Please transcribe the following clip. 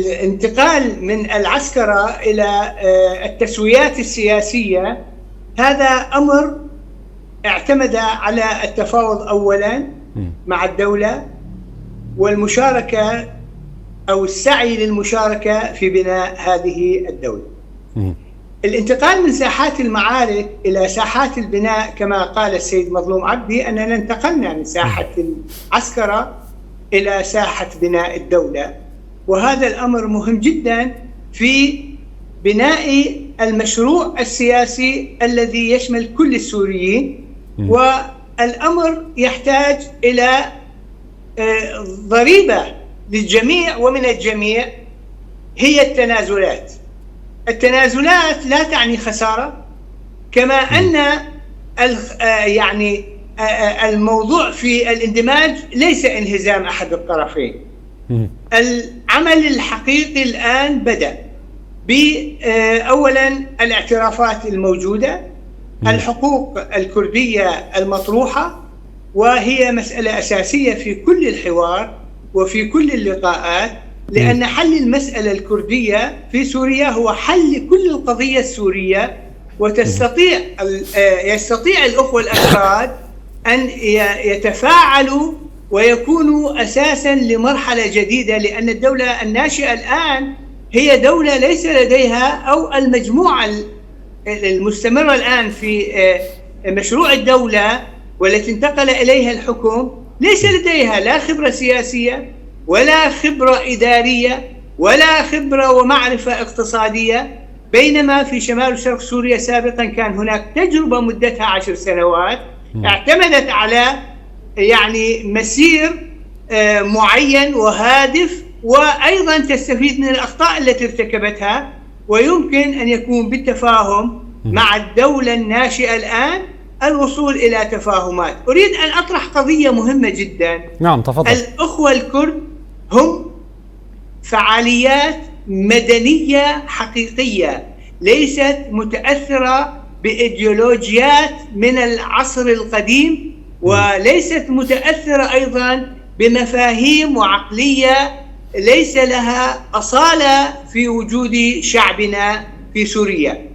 الانتقال من العسكرة إلى التسويات السياسية هذا أمر اعتمد على التفاوض أولا مع الدولة والمشاركة أو السعي للمشاركة في بناء هذه الدولة. الانتقال من ساحات المعارك إلى ساحات البناء كما قال السيد مظلوم عبدي أننا انتقلنا من ساحة العسكرة إلى ساحة بناء الدولة، وهذا الأمر مهم جدا في بناء المشروع السياسي الذي يشمل كل السوريين. والأمر يحتاج إلى ضريبة للجميع ومن الجميع هي التنازلات. التنازلات لا تعني خسارة، كما أن يعني الموضوع في الاندماج ليس انهزام أحد الطرفين. العمل الحقيقي الآن بدأ بأولا الاعترافات الموجودة، الحقوق الكردية المطروحة، وهي مسألة أساسية في كل الحوار وفي كل اللقاءات، لأن حل المسألة الكردية في سوريا هو حل كل القضية السورية. يستطيع الأخوة الأكراد أن يتفاعلوا ويكونوا أساسا لمرحلة جديدة، لأن الدولة الناشئة الآن هي دولة ليس لديها، أو المجموعة المستمرة الآن في مشروع الدولة والتي انتقل إليها الحكم ليس لديها لا خبرة سياسية ولا خبرة إدارية ولا خبرة ومعرفة اقتصادية، بينما في شمال وشرق سوريا سابقا كان هناك تجربة مدتها 10 سنوات اعتمدت على يعني مسير معين وهادف، وأيضا تستفيد من الأخطاء التي ارتكبتها، ويمكن أن يكون بالتفاهم مع الدولة الناشئة الآن الوصول إلى تفاهمات. أريد أن أطرح قضية مهمة جدا. نعم تفضل. الأخوة الكرد هم فعاليات مدنية حقيقية، ليست متأثرة بإيديولوجيات من العصر القديم، وليست متأثرة أيضا بمفاهيم وعقلية ليس لها أصالة في وجود شعبنا في سوريا.